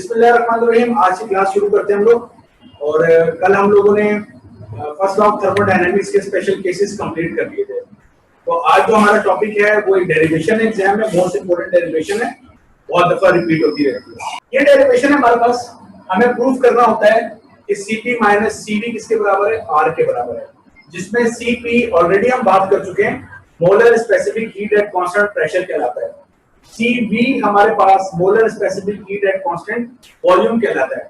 बिस्मिल्लाहिर्रहमानिर्रहीम। आज की क्लास शुरू करते हैं हम लोग। और कल हम लोगों ने फर्स्ट ऑफ थर्मोडायनेमिक्स के स्पेशल केसेस कंप्लीट कर लिए थे। तो आज जो हमारा टॉपिक है वो एक डेरिवेशन एग्जाम में मोस्ट इंपोर्टेंट डेरिवेशन है, बहुत दफा रिपीट होती रहती है। ये डेरिवेशन है हमारे पास, हमें प्रूफ करना होता है कि Cp माइनस Cv किसके बराबर है, R के बराबर है, जिसमें Cp ऑलरेडी हम बात कर चुके हैं, molar specific heat at constant pressure कहलाता है। Cv हमारे पास molar specific heat at constant volume कहलाता है।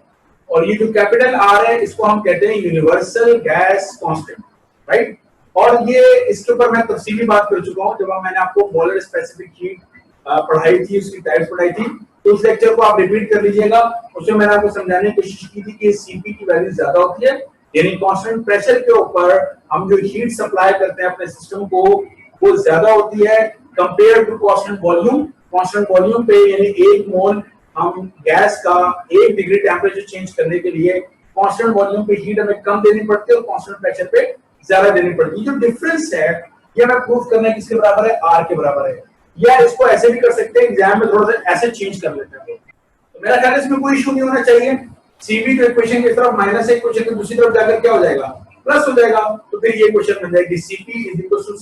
और ये जो कैपिटल R है इसको हम कहते हैं यूनिवर्सल गैस कांस्टेंट, राइट। और ये इसके ऊपर मैं तफसीली बात कर चुका हूं जब मैंने आपको मोलर स्पेसिफिक हीट पढ़ाई थी, उसकी टाइप्स पढ़ाई थी। तो उस लेक्चर को आप रिपीट कर लीजिएगा। उसमें मैंने आपको समझाने की कोशिश की थी कि Cp की वैल्यू ज्यादा होती है, यानी कांस्टेंट प्रेशर के ऊपर हम जो हीट सप्लाई करते हैं अपने सिस्टम को वो ज्यादा होती है compare to constant volume. Constant volume पे यानी 1 मोल हम गैस का 1 डिग्री टेम्परेचर चेंज करने के लिए कांस्टेंट वॉल्यूम पे हीट हमें कम देनी पड़ती है और कांस्टेंट प्रेशर पे ज्यादा देनी पड़ती है। जो डिफरेंस है ये हमें प्रूफ करना है किसके बराबर है, R के बराबर है। या इसको ऐसे भी कर सकते हैं, एग्जाम में थोड़ा सा ऐसे चेंज कर लेते हैं। तो मेरा ख्याल है इसमें कोई इशू नहीं होना चाहिए। Cv जो इक्वेशन की तरफ माइनस है, इक्वेशन की दूसरी तरफ जाकर क्या हो जाएगा, प्लस हो जाएगा। तो फिर ये क्वेश्चन बन जाएगी Cp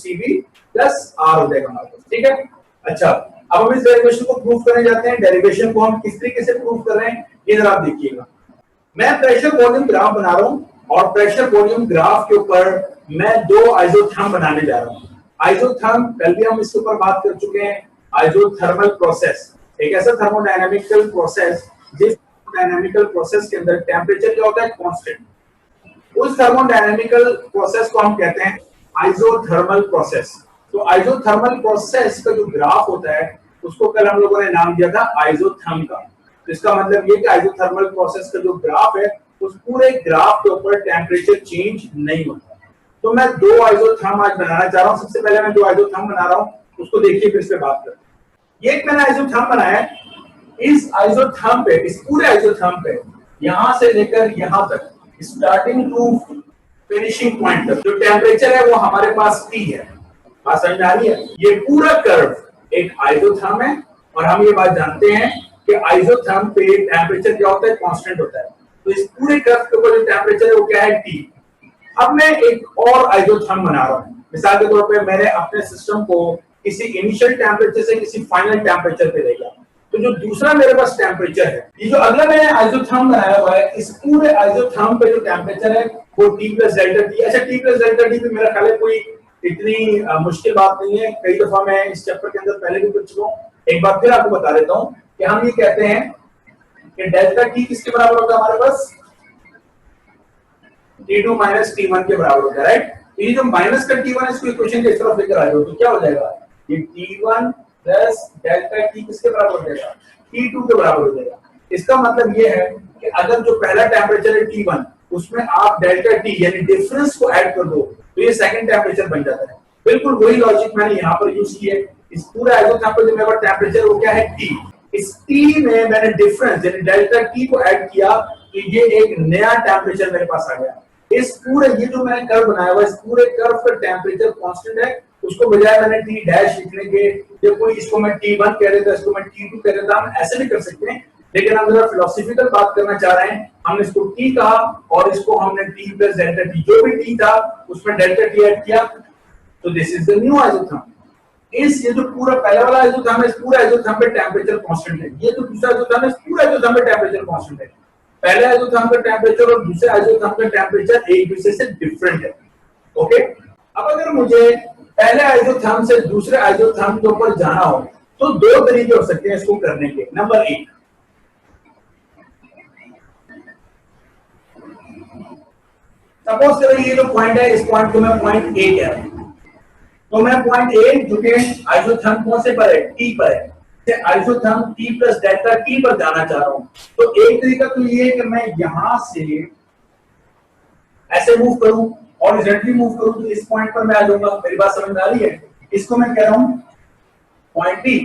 Cv प्लस R हो जाएगा हमारे पास, ठीक है। अच्छा, अब हम इस डेरिवेशन को प्रूफ करने जाते हैं। डेरिवेशन को हम किस तरीके से प्रूफ कर रहे हैं ये जरा आप देखिएगा। मैं प्रेशर वॉल्यूम ग्राफ बना रहा हूं और प्रेशर वॉल्यूम ग्राफ के ऊपर मैं 2 आइसोथर्म बनाने जा रहा हूं। आइसोथर्म कल भी हम इसके ऊपर बात कर चुके हैं। आइसोथर्मल प्रोसेस एक ऐसा थर्मोडायनामिकल प्रोसेस जिस थर्मोडायनामिकल प्रोसेस के अंदर टेम्परेचर क्या होता है, कांस्टेंट। उस थर्मोडायनामिकल प्रोसेस को हम कहते हैं आइसोथर्मल प्रोसेस। तो आइसोथर्मल प्रोसेस का जो ग्राफ होता है उसको कल हम लोगों ने नाम दिया था आइसोथर्म का। तो इसका मतलब ये कि आइसोथर्मल प्रोसेस का जो ग्राफ है उस पूरे ग्राफ के ऊपर टेम्परेचर चेंज नहीं होता। तो मैं 2 आइसोथर्म आज बनाना चाह रहा हूं। सबसे पहले मैं 2 आइसोथर्म बना रहा हूं, उसको देखिए फिर इस पे बात करते हैं। ये एक मैंने आइसोथर्म बनाया है। इस आइसोथर्म पे, इस पूरे आइसोथर्म पे यहां से लेकर यहां तक स्टार्टिंग टू फिनिशिंग पॉइंट तक जो टेम्परेचर है वो हमारे पास T है। बात समझ आ रही है? ये पूरा कर्व एक आइसोथर्म है और हम ये बात जानते हैं कि आइसोथर्म पे टेम्परेचर क्या होता है, कांस्टेंट होता है। तो इस पूरे कर्व के ऊपर जो टेम्परेचर है वो क्या है, T। अब मैं एक और आइसोथर्म बना रहा हूं। मिसाल के तौर पे मैंने अपने सिस्टम को किसी इनिशियल टेम्परेचर से किसी फाइनल टेम्परेचर पे ले गया। तो जो दूसरा मेरे पास टेम्परेचर है, ये जो अगला मैंने आइसोथर्म बनाया हुआ है, इस पूरे आइसोथर्म पे जो टेम्परेचर है वो T प्लस डेल्टा T। अच्छा, T प्लस डेल्टा T भी मेरा ख्याल है कोई इतनी मुश्किल बात नहीं है। कई दफा मैं इस चैप्टर के अंदर पहले भी कर चुका हूं। एक बार फिर आपको बता देता हूं कि हम ये कहते हैं कि डेल्टा T किसके बराबर होता है हमारे पास, T2 माइनस T1 के बराबर होता है, राइट। ये जो माइनस का T1 इसको इक्वेशन के इस तरफ लेकर आ जाओ तो क्या हो जाएगा, ये T1 प्लस डेल्टा T किसके बराबर हो जाएगा, T2 के बराबर हो जाएगा। इसका मतलब ये है कि अगर जो पहला टेम्परेचर है T1 उसमें आप डेल्टा T यानी डिफरेंस को ऐड कर दो तो ये सेकंड टेम्परेचर बन जाता है। बिल्कुल वही लॉजिक मैंने यहाँ पर यूज किया है। इस पूरे आइसोथर्म पे जो मेरा टेम्परेचर वो क्या है, T। इस T में मैंने डिफरेंस यानी डेल्टा T को ऐड किया तो ये एक नया टेम्परेचर मेरे पास आ गया। इस पूरे ये जो मैंने कर्व बनाया हुआ, इस पूरे कर्व का टेम्परेचर कांस्टेंट है। उसको बजाय मैंने T डैश लिखने के, जो कोई इसको मैं T1 कह रहा था, इसको मैं T2 कह रहा था, हम ऐसे भी कर सकते हैं। लेकिन हम जरा फिलोसॉफिकल बात करना चाह रहे हैं। हमने इसको T कहा और इसको हमने T प्लस डेल्टा T, जो भी T था उसमें डेल्टा T ऐड किया। तो this is the new isotherm. इस ये जो पूरा पहला वाला आइसोथर्म है, इस पूरे आइसोथर्म पे टेम्परेचर कांस्टेंट है। ये जो दूसरा आइसोथर्म है, इस पूरे आइसोथर्म पे टेम्परेचर कांस्टेंट है। पहले आइसोथर्म का टेम्परेचर और दूसरे आइसोथर्म का टेम्परेचर एक दूसरे से डिफरेंट है। ओके, अब अगर मुझे पहले आइसोथर्म से दूसरे आइसोथर्म के ऊपर जाना हो तो 2 तरीके हो सकते हैं इसको करने के। नंबर 1, सपोज करें ये जो पॉइंट है, इस पॉइंट को मैं पॉइंट ए कह रहा हूं। तो मैं पॉइंट ए जो कि आइसोथर्म कौन से पर है, T पर है, isotherm T plus delta T पर जाना चाह रहा हूं। तो एक तरीका तो ये है कि मैं यहां से ऐसे मूव करूं, हॉरिजॉन्टली मूव करूं तो इस पॉइंट पर मैं आ जाऊंगा। मेरी बात समझ में आ रही है? इसको मैं कह रहा हूं पॉइंट T।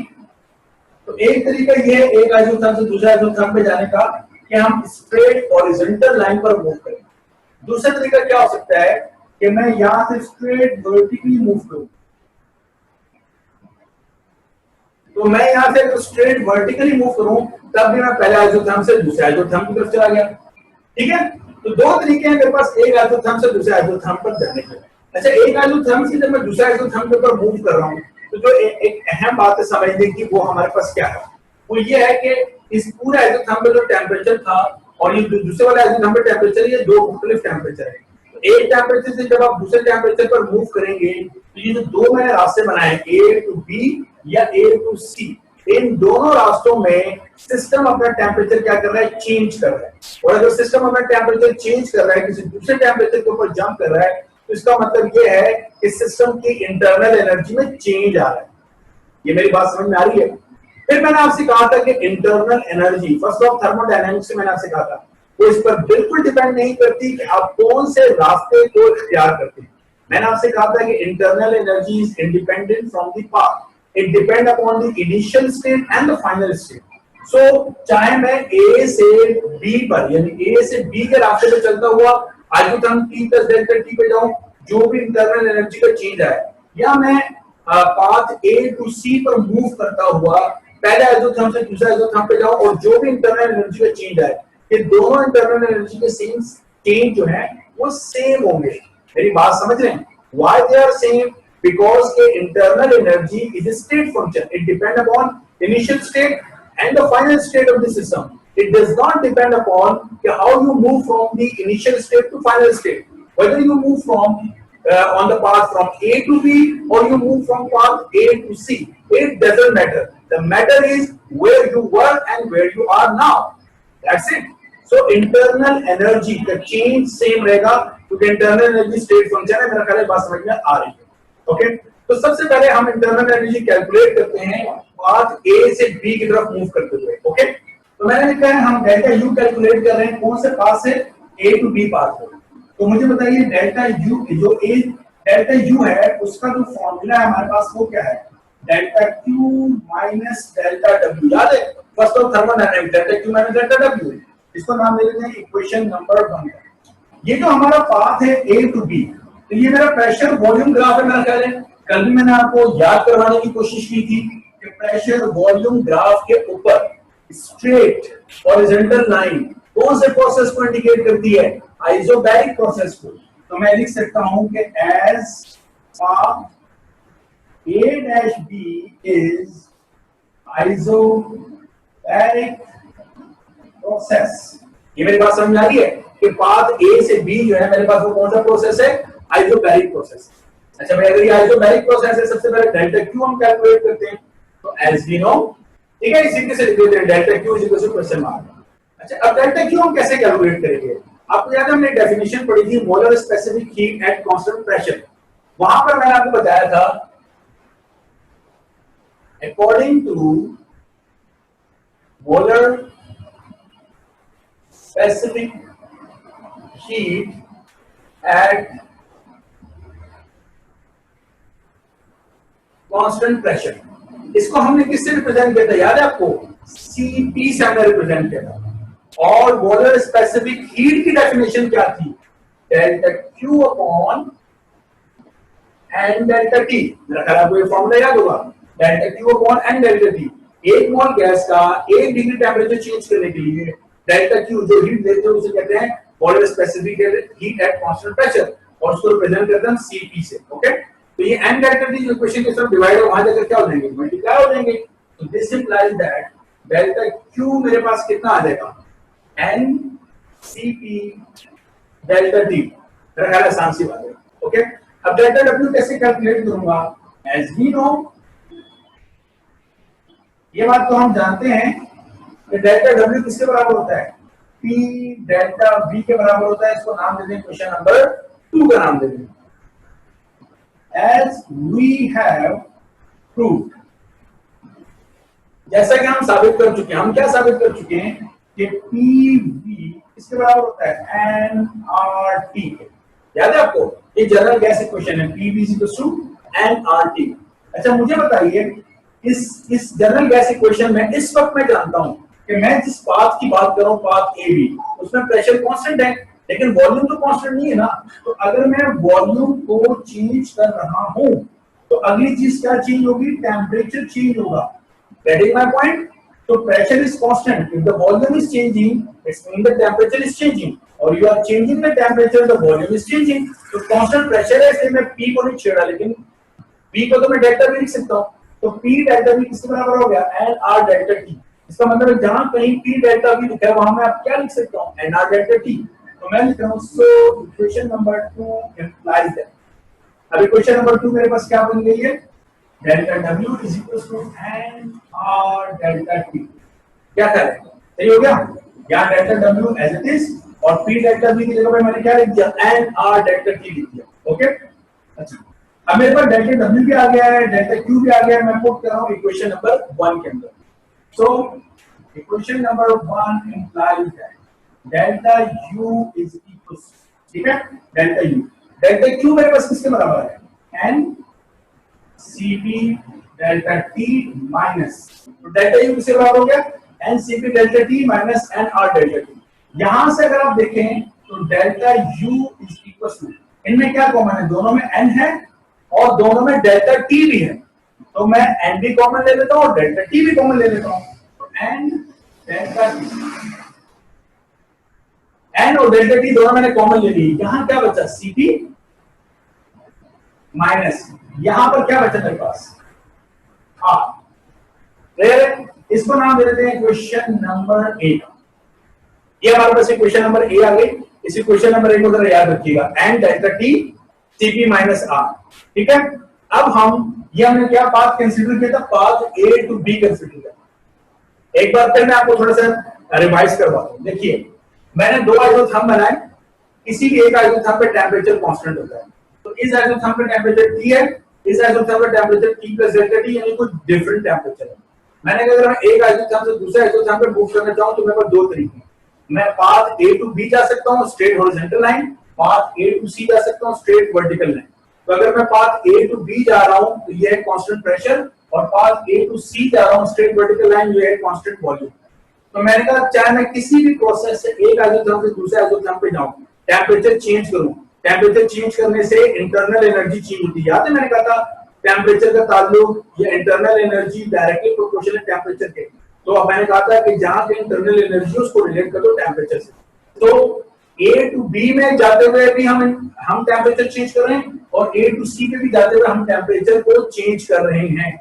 तो एक तरीका ये है एक आइसोथर्म से दूसरे आइसोथर्म पे जाने का कि हम स्ट्रेट हॉरिजॉन्टल लाइन पर मूव करें। दूसरा तरीका क्या हो सकता है कि मैं यहां से स्ट्रेट वर्टिकली मूव करूं। तो मैं यहाँ से अगर स्ट्रेट वर्टिकली मूव करूं तब भी मैं पहले आइसोथर्म से दूसरे आइसोथर्म की तरफ चला गया। ठीक है, तो दो तरीके हैं मेरे पास, एक आइसोथर्म से दूसरे आइसोथर्म पर जाने के। अच्छा, एक आइसोथर्म से जब मैं दूसरे आइसोथर्म के ऊपर मूव कर रहा हूँ तो जो एक अहम बात है समझने की, वो हमारे पास क्या है, वो ये है कि इस पूरे आइसोथर्म में जो टेम्परेचर था और ये दूसरे वाले आइसोथर्म में टेम्परेचर, ये दो मुख्तलिफ टेम्परेचर है। एक टेम्परेचर से जब आप दूसरे टेम्परेचर पर मूव करेंगे तो ये जो दो मैंने रास्ते बनाए, ए टू बी या ए टू सी, इन दोनों रास्तों में सिस्टम अपना टेम्परेचर क्या कर रहा है, चेंज कर रहा है। और अगर सिस्टम अपना टेम्परेचर चेंज कर रहा है, किसी दूसरे टेम्परेचर के ऊपर जंप कर रहा है, तो इसका मतलब ये है कि सिस्टम की इंटरनल एनर्जी में चेंज आ रहा है। ये मेरी बात समझ में आ रही है? फिर मैंने आपसे कहा था कि internal energy, first of thermodynamics से मैंने आपसे कहा था, वो इस पर बिल्कुल डिपेंड नहीं करती कि आप कौन से रास्ते को इख्तियार करते हैं। मैंने आपसे कहा था कि internal energy is independent from the path, it depend upon the initial state and the final state. So चाहे मैं ए से बी पर, यानी ए से बी के रास्ते पे चलता हुआ isotherm T plus delta T पे जाऊं, जो भी इंटरनल एनर्जी का चेंज आए, या मैं पाथ ए टू सी पर मूव करता हुआ पहले आइसोथर्म से दूसरे आइसोथर्म पे जाऊं, और जो भी इंटरनल एनर्जी का चेंज आए, ये दोनों इंटरनल एनर्जी के सेम चेंज जो है वो सेम होंगे। मेरी बात समझ रहे हैं? Why they are same? Because the internal energy is a state function. It depends upon initial state and the final state of the system. It does not depend upon how you move from the initial state to final state. Whether you move from on the path from A to B or you move from path A to C, it doesn't matter. The matter is where you were and where you are now. That's it. So internal energy का change same रहेगा, क्योंकि internal energy state function है। मेरा ख्याल है बात समझ में आ रही है। ओके, तो सबसे पहले हम internal energy कैलकुलेट करते हैं पाथ A से B की तरफ मूव करते हुए। ओके, तो मैंने लिखा है हम डेल्टा U कैलकुलेट कर रहे हैं कौन से पाथ से, A टू B पाथ को। तो मुझे बताइए डेल्टा U, जो A डेल्टा U है उसका जो फॉर्मूला है हमारे पास वो क्या है, delta Q minus delta W। याद है first of thermodynamics, delta Q minus delta W, इसको नाम दे देते हैं इक्वेशन नंबर 1। ये जो हमारा पाथ है A टू B, तो ये मेरा प्रेशर वॉल्यूम ग्राफ है। मेरा ख्याल है कल भी मैंने आपको याद करवाने की कोशिश की थी कि प्रेशर वॉल्यूम ग्राफ के ऊपर स्ट्रेट हॉरिजॉन्टल लाइन कौन से प्रोसेस को इंडिकेट करती है, आइसोबैरिक प्रोसेस को। तो मैं लिख सकता हूं कि as path A dash B is isobaric process. ये मेरी बात समझ में आ रही है कि पाथ A से B जो है मेरे पास वो कौन सा प्रोसेस है, आइसोबैरिक प्रोसेस। अच्छा भाई, अगर ये आइसोबैरिक प्रोसेस है, सबसे पहले डेल्टा Q हम कैलकुलेट करते हैं। तो एज वी नो, ठीक है, इसी से लिख देते हैं delta Q is equal to question mark. अच्छा, अब डेल्टा Q हम कैसे कैलकुलेट करेंगे? आपको याद है हमने डेफिनेशन पढ़ी थी, molar specific heat at constant pressure. वहां पर मैंने आपको बताया था according to molar specific heat at constant pressure। इसको हमने किससे रिप्रेजेंट किया था, याद है आपको? Cp से हमने रिप्रेजेंट किया था। और मोलर स्पेसिफिक हीट की डेफिनेशन क्या थी, delta Q upon N delta T। मेरा ख्याल आपको ये फॉर्मूला याद होगा, delta Q upon N delta T। एक मोल गैस का 1 डिग्री टेम्परेचर चेंज करने के लिए डेल्टा Q जो हीट देते हैं उसे कहते हैं molar specific heat at constant pressure, और उसको रिप्रेजेंट करते हैं Cp से। ओके, तो ये n डेल्टा T जो इक्वेशन के साथ डिवाइड है वहां जाकर क्या हो जाएंगे, मल्टीप्लाई हो जाएंगे। तो this implies that delta Q मेरे पास कितना आ जाएगा, n Cp डेल्टा T। मेरा ख्याल आसान सी बात है। ओके, अब डेल्टा W कैसे कैलकुलेट करूंगा, एज वी नो, ये बात तो हम जानते हैं कि डेल्टा W किसके बराबर होता है, P डेल्टा V के बराबर होता है। इसको नाम दे दें क्वेश्चन नंबर 2 का नाम दे दें। As we have proved, जैसा कि हम साबित कर चुके हैं, हम क्या साबित कर चुके हैं कि PV किसके बराबर होता है, nRT। याद है आपको, ये जनरल गैस इक्वेशन है, PV nRT। अच्छा मुझे बताइए, इस जनरल गैस इक्वेशन में इस वक्त मैं जानता हूं कि मैं जिस पाथ की बात कर रहा हूं, पाथ ए बी, उसमें प्रेशर कांस्टेंट है लेकिन वॉल्यूम तो कांस्टेंट नहीं है ना। तो अगर मैं वॉल्यूम को चेंज कर रहा हूं तो अगली चीज क्या चेंज होगी, टेम्परेचर चेंज होगा। Getting my point? So pressure is constant. If the volume is changing, it means the temperature is changing. Or you are changing the temperature, the volume is changing. So constant pressure है, इसलिए मैं P को नहीं छेड़ा, लेकिन P को तो मैं डेल्टा भी लिख सकता हूँ. तो P डेल्टा V किसके बराबर हो गया? NR delta T. इसका मतलब जहां कहीं P डेल्टा V लिखा है वहां मैं अब क्या लिख सकता हूँ? NR delta T. तो मैं लिख रहा हूँ. So equation number 2 implies that. अभी क्वेश्चन नंबर 2 मेरे पास क्या बन गई है? Delta W is equals to NR delta T. क्या करें? सही हो गया? यहाँ delta W as it is और P डेल्टा V की जगह पे मैंने क्या लिख दिया? NR डेल्टा T लिख दिया. ओके? अच्छा. अब मेरे पास डेल्टा W भी आ गया है, डेल्टा Q भी आ गया है. मैं पुट कर रहा हूँ इक्वेशन नंबर 1 के अंदर. So equation number 1 implies that delta U is equals, ठीक है? Delta U. डेल्टा Q मेरे पास किसके बराबर है? N CP delta T minus, तो डेल्टा U किसके बराबर हो गया? N CP delta T minus NR delta T. यहां से अगर आप देखें तो delta U is equal to, इनमें क्या कॉमन है? दोनों में N है और दोनों में डेल्टा T भी है. तो मैं N भी कॉमन ले लेता हूं और डेल्टा T भी कॉमन ले लेता हूं. तो N डेल्टा T, N और डेल्टा T दोनों मैंने कॉमन ले ली. यहां क्या बचा? CP माइनस, यहां पर क्या बचा मेरे पास? R. इसको नाम दे देते हैं क्वेश्चन नंबर 8. ये हमारे पास क्वेश्चन नंबर ए आ गई. इसी क्वेश्चन नंबर 1 को जरा याद रखिएगा. N delta T CP minus R. ठीक है? अब हमने क्या पाथ कंसीडर किया था? Path A to B consider किया. एक बार फिर मैं आपको थोड़ा सा रिवाइज करवाता हूं. देखिए, मैंने दो आइसोथर्म बनाए. किसी भी एक आइसोथर्म पे टेम्परेचर कांस्टेंट होता है. तो इस आइसोथर्म पे टेम्परेचर T है, इस आइसोथर्म पे temperature T plus delta T, यानी कुछ डिफरेंट टेम्परेचर है. मैंने अगर मैं एक आइसोथर्म से दूसरे आइसोथर्म पे मूव करना चाहूं तो मेरे पास दो तरीके हैं. मैं पाथ A टू B जा सकता हूं, straight horizontal line. Path A to C जा सकता हूं, स्ट्रेट वर्टिकल लाइन. तो अगर मैं पाथ A टू B जा रहा हूं तो ये है कांस्टेंट प्रेशर, और पाथ A टू C जा रहा हूं, स्ट्रेट वर्टिकल लाइन, ये है कांस्टेंट वॉल्यूम. तो मैंने कहा चाहे मैं किसी भी प्रोसेस से एक आइसोथर्म से दूसरे आइसोथर्म पे जाऊं, टेम्परेचर चेंज करूं, टेम्परेचर चेंज करने से इंटरनल एनर्जी चेंज होती है. याद है मैंने कहा था टेम्परेचर का ताल्लुक या इंटरनल एनर्जी डायरेक्टली प्रोपोर्शनल है टेम्परेचर के. तो अब मैंने कहा था कि जहां पे इंटरनल एनर्जी उसको रिलेट कर दो टेम्परेचर से. तो A टू B में जाते हुए भी हम टेम्परेचर चेंज कर रहे हैं, और A टू C पे भी जाते हुए हम टेम्परेचर को चेंज कर रहे हैं.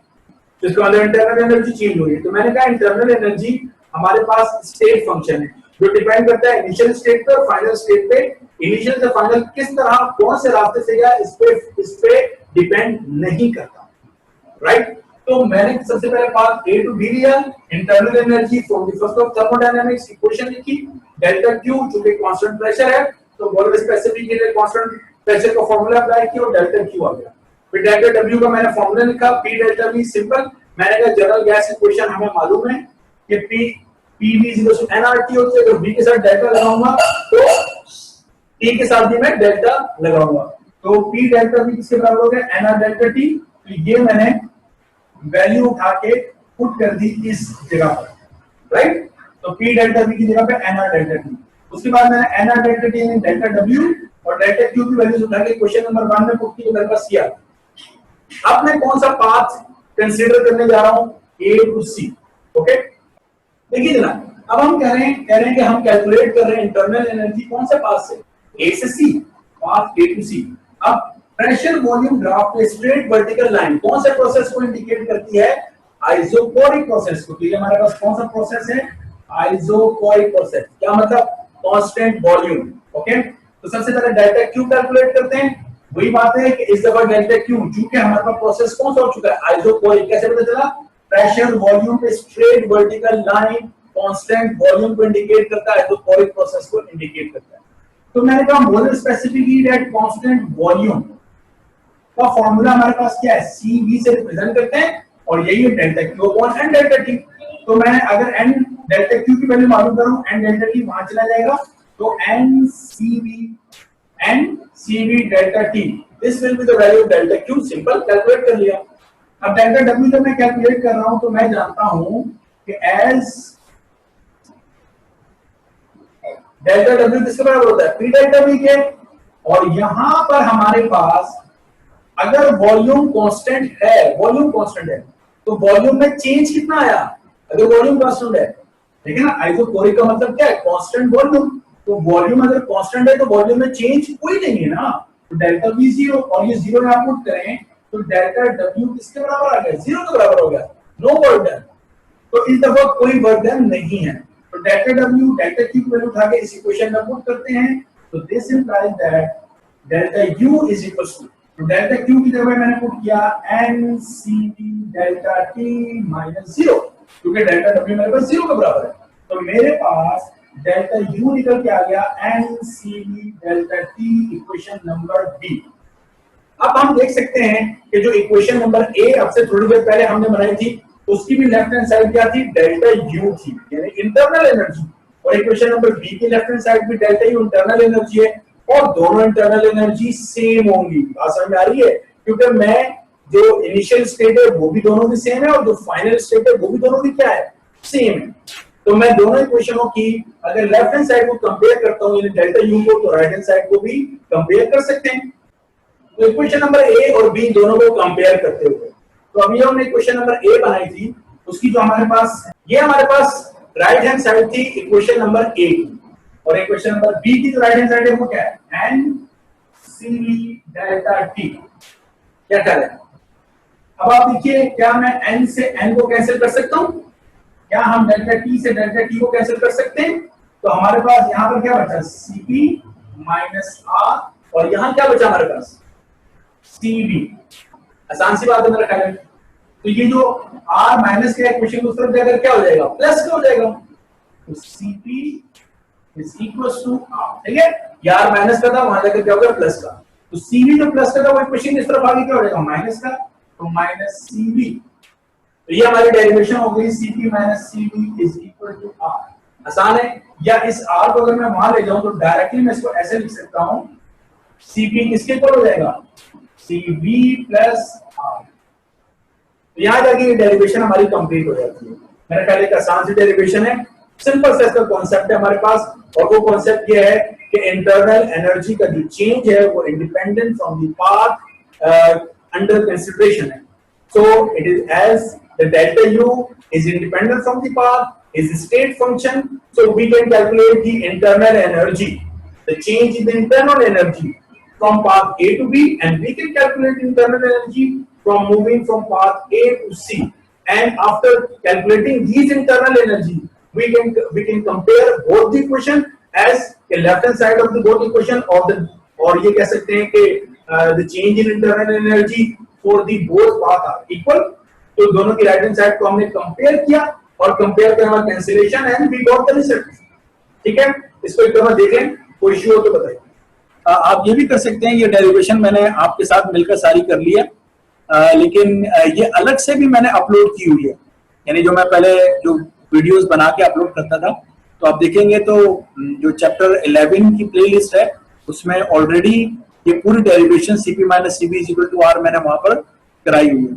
तो इसका मतलब इंटरनल एनर्जी चेंज हो रही है. तो मैंने कहा इंटरनल एनर्जी हमारे पास स्टेट फंक्शन है जो डिपेंड करता है इनिशियल स्टेट पे और फाइनल स्टेट पे. इनिशियल से फाइनल किस तरह कौन से रास्ते से गया इस पे डिपेंड नहीं करता. राइट? तो मैंने सबसे पहले पाथ A टू B लिया. Internal energy from the first of thermodynamics equation लिखी. डेल्टा Q जो कि कांस्टेंट प्रेशर है, तो वॉल्यूम स्पेसिफिक के लिए कांस्टेंट प्रेशर का फार्मूला अप्लाई किया और डेल्टा Q आ गया. फिर डेल्टा W का मैंने फार्मूला लिखा. P delta V simple. मैंने कहा जनरल गैस इक्वेशन हमें मालूम है कि PV इक्वल टू nRT होती है. तो V के साथ डेल्टा लगाऊंगा तो T के साथ भी मैं डेल्टा लगाऊंगा. तो P डेल्टा V किसके बराबर हो गया? NR delta T. तो ये मैंने वैल्यू उठा के पुट कर दी इस जगह पर. राइट? तो P डेल्टा V की जगह पे NR डेल्टा T. उसके बाद मैंने NR डेल्टा T यानी डेल्टा W और डेल्टा Q की वैल्यूज उठा के क्वेश्चन नंबर 1 में पुट की तो मेरे पास C आ गया. अब मैं कौन सा पाथ कंसीडर करने जा रहा हूं? A to C. ओके? देखिए जरा, अब हम कह रहे हैं कि हम कैलकुलेट कर रहे हैं इंटरनल एनर्जी कौन से पाथ से? A से C. Path A to C. अब प्रेशर वॉल्यूम ग्राफ पे स्ट्रेट वर्टिकल लाइन कौन से प्रोसेस को इंडिकेट करती है? आइसोकोरिक प्रोसेस को. तो ये हमारे पास कौन सा प्रोसेस है? Isochoric process. क्या मतलब? Constant volume. ओके? तो सबसे पहले डेल्टा Q कैलकुलेट करते हैं. वही बात है कि इस दफा डेल्टा Q चूंकि हमारे पास प्रोसेस कौन सा हो चुका है? आइसोकोरिक. कैसे पता चला? प्रेशर वॉल्यूम पे straight vertical line constant volume को इंडिकेट करता है, आइसोकोरिक प्रोसेस को इंडिकेट करता है. तो मैंने कहा molar specific heat at constant volume का फॉर्मूला हमारे पास क्या है? CV से रिप्रेजेंट करते हैं और यही है delta Q upon N delta T. तो मैं अगर N डेल्टा Q की वैल्यू मालूम करूं, N डेल्टा T वहां चला जाएगा. तो N CV delta T, this will be the value of delta Q. Simple, calculate कर लिया. अब डेल्टा W जब मैं कैलकुलेट कर रहा हूं तो मैं जानता हूं कि एज डेल्टा W किसके बराबर होता है? P डेल्टा V के. और यहां पर हमारे पास अगर वॉल्यूम कांस्टेंट है, वॉल्यूम कांस्टेंट है, तो वॉल्यूम में चेंज कितना आया अगर वॉल्यूम कांस्टेंट है, ठीक है ना। आइसोकोरिक का मतलब क्या है, कांस्टेंट वॉल्यूम। तो वॉल्यूम अगर कांस्टेंट है तो वॉल्यूम में चेंज कोई नहीं है ना, तो डेल्टा वी जीरो, और ये जीरो यहां पुट करें तो डेल्टा डब्ल्यू किसके बराबर आ गया, जीरो के बराबर हो गया, नो वर्क डन। तो इस दफा कोई वर्क डन नहीं है, तो डेल्टा डब्ल्यू डेल्टा क्यू की वैल्यू उठा के इस इक्वेशन में पुट करते हैं, तो this implies that delta U is equal to, तो डेल्टा क्यू की जगह मैंने पुट किया N C V delta T minus zero, क्योंकि डेल्टा डब्ल्यू मेरे पास जीरो के बराबर है, तो मेरे पास डेल्टा यू निकल के आ गया N C V delta T, equation number B. अब हम देख सकते हैं कि जो इक्वेशन नंबर ए अब से थोड़ी देर पहले हमने बनाई थी उसकी भी लेफ्ट हैंड साइड क्या थी, डेल्टा यू थी, यानी इंटरनल एनर्जी, और इक्वेशन नंबर बी की लेफ्ट हैंड साइड भी डेल्टा यू इंटरनल एनर्जी है, और दोनों इंटरनल एनर्जी सेम होंगी। बात समझ में आ रही है, क्योंकि मैं जो इनिशियल स्टेट है वो भी दोनों की सेम है, और जो फाइनल स्टेट है वो भी दोनों की क्या है, सेम है। तो मैं दोनों इक्वेशनों की अगर लेफ्ट हैंड साइड को कंपेयर करता हूं, यानी डेल्टा यू को, तो राइट हैंड साइड को भी कंपेयर कर सकते हैं। तो इक्वेशन नंबर ए और बी दोनों को कंपेयर करते हुए, तो अभी हमने इक्वेशन नंबर ए बनाई थी, उसकी जो हमारे पास, ये हमारे पास राइट हैंड साइड थी इक्वेशन नंबर ए की, और इक्वेशन नंबर बी की जो राइट हैंड साइड है वो क्या है, एन सी डेल्टा टी। क्या कह रहे हैं, अब आप देखिए, क्या मैं एन से एन को कैंसिल कर सकता हूं, क्या हम डेल्टा टी से डेल्टा टी को कैंसिल कर सकते हैं, तो हमारे पास यहां पर क्या बचा, सीपी माइनस आर, और यहां क्या बचा हमारे पास, सीबी। आसान सी बात है मेरा ख्याल है। तो ये जो r माइनस का इक्वेशन को उस तरफ जाकर क्या हो जाएगा, प्लस का हो जाएगा, तो Cp is equals to r, ठीक है, ये r माइनस का था, वहां जाकर क्या हो गया, प्लस का, तो Cv जो प्लस का था वो इक्वेशन इस तरफ आगे क्या हो जाएगा, माइनस का, तो माइनस Cv। तो ये हमारी डेरिवेशन हो गई, Cp minus Cv is equal to r। आसान है, या इस r को अगर मैं वहां ले जाऊं तो डायरेक्टली मैं इसको ऐसे लिख सकता हूं, Cp किसके इक्वल हो जाएगा, Cv प्लस r। तो यहां जाके ये डेरिवेशन हमारी कंप्लीट हो जाती है। मेरा ख्याल एक आसान सी डेरिवेशन है, सिंपल सा इसका कॉन्सेप्ट है हमारे पास, और वो कॉन्सेप्ट ये है कि इंटरनल एनर्जी का जो चेंज है वो independent from the path under consideration है। So it is as the delta U is independent from the path is state function, so we can calculate the internal energy, the change in the internal energy from path A to B, and we can calculate internal energy from moving from path A to C. And after calculating these internal energy, we can compare both the equation as the left hand side of the both equation of the, और ये कह सकते हैं कि the change in internal energy for the both path are equal. तो दोनों की right hand side को हमने compare किया, और compare के हमारा cancellation and we got the result। ठीक है, इसको एक बार देख लें, कोई इश्यू हो तो बताइए। आप ये भी कर सकते हैं, ये डेरिवेशन मैंने आपके साथ मिलकर सारी कर ली है, लेकिन ये अलग से भी मैंने अपलोड की हुई है, यानी जो मैं पहले जो वीडियोस बना के अपलोड करता था, तो आप देखेंगे तो जो चैप्टर 11 की प्लेलिस्ट है उसमें ऑलरेडी ये पूरी derivation Cp minus Cv is equal to R मैंने वहां पर कराई हुई है,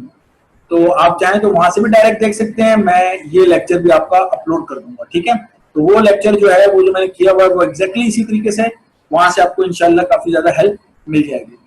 तो आप चाहें तो वहां से भी डायरेक्ट देख सकते हैं। मैं ये लेक्चर भी आपका अपलोड कर दूंगा, ठीक है। तो वो लेक्चर जो है वो जो मैंने किया हुआ है वो एग्जैक्टली इसी तरीके से, वहां से आपको इंशाल्लाह काफी ज्यादा हेल्प मिल जाएगी।